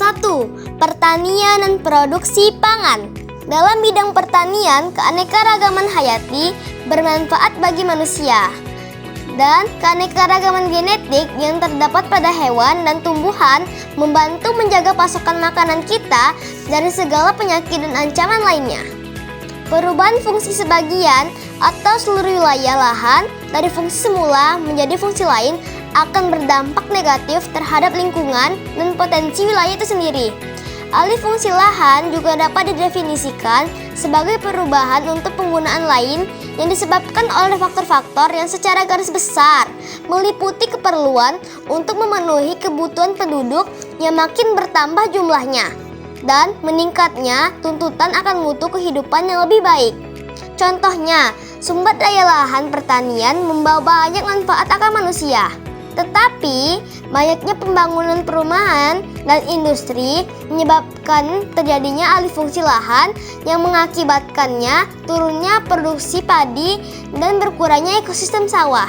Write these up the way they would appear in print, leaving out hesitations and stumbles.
1. Pertanian dan produksi pangan. Dalam bidang pertanian, keanekaragaman hayati bermanfaat bagi manusia. Dan keanekaragaman genetik yang terdapat pada hewan dan tumbuhan membantu menjaga pasokan makanan kita dari segala penyakit dan ancaman lainnya. Perubahan fungsi sebagian atau seluruh wilayah lahan dari fungsi semula menjadi fungsi lain akan berdampak negatif terhadap lingkungan dan potensi wilayah itu sendiri. Alih fungsi lahan juga dapat didefinisikan sebagai perubahan untuk penggunaan lain yang disebabkan oleh faktor-faktor yang secara garis besar meliputi keperluan untuk memenuhi kebutuhan penduduk yang makin bertambah jumlahnya dan meningkatnya tuntutan akan mutu kehidupan yang lebih baik. Contohnya, sumber daya lahan pertanian membawa banyak manfaat akan manusia. Tetapi, banyaknya pembangunan perumahan dan industri menyebabkan terjadinya alih fungsi lahan yang mengakibatkannya turunnya produksi padi dan berkurangnya ekosistem sawah.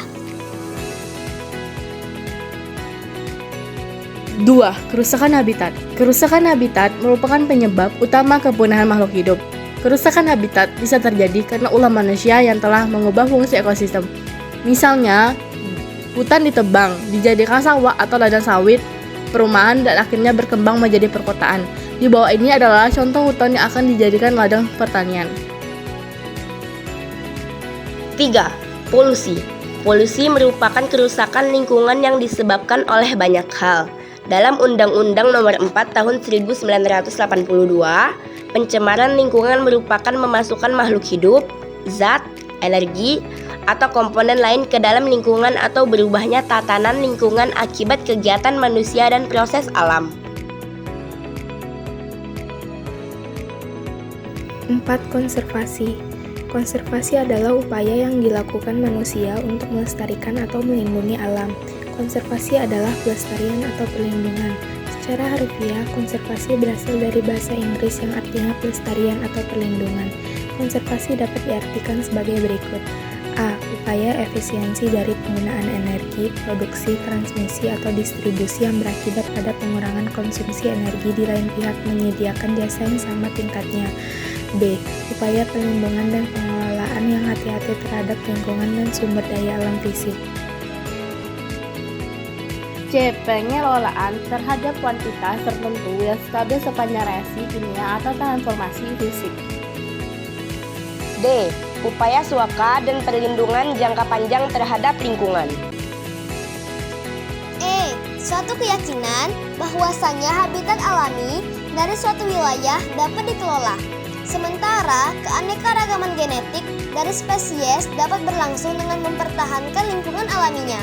2. Kerusakan habitat. Kerusakan habitat merupakan penyebab utama kepunahan makhluk hidup. Kerusakan habitat bisa terjadi karena ulah manusia yang telah mengubah fungsi ekosistem. Misalnya, hutan ditebang, dijadikan sawah atau ladang sawit, perumahan, dan akhirnya berkembang menjadi perkotaan. Di bawah ini adalah contoh hutan yang akan dijadikan ladang pertanian. 3. Polusi. Polusi merupakan kerusakan lingkungan yang disebabkan oleh banyak hal. Dalam Undang-Undang Nomor 4 Tahun 1982, pencemaran lingkungan merupakan memasukkan makhluk hidup, zat, energi, atau komponen lain ke dalam lingkungan atau berubahnya tatanan lingkungan akibat kegiatan manusia dan proses alam. 4. Konservasi. Konservasi adalah upaya yang dilakukan manusia untuk melestarikan atau melindungi alam. Konservasi adalah pelestarian atau perlindungan. Secara harfiah, konservasi berasal dari bahasa Inggris yang artinya pelestarian atau perlindungan. Konservasi dapat diartikan sebagai berikut. A. Upaya efisiensi dari penggunaan energi, produksi, transmisi, atau distribusi yang berakibat pada pengurangan konsumsi energi di lain pihak menyediakan jasa yang sama tingkatnya. B. Upaya perlindungan dan pengelolaan yang hati-hati terhadap lingkungan dan sumber daya alam fisik. C. Pengelolaan terhadap kuantitas tertentu yang stabil sepanjang reaksi kimia atau transformasi fisik. D. Upaya suaka dan perlindungan jangka panjang terhadap lingkungan. E. Suatu keyakinan bahwasanya habitat alami dari suatu wilayah dapat dikelola. Sementara keanekaragaman genetik dari spesies dapat berlangsung dengan mempertahankan lingkungan alaminya.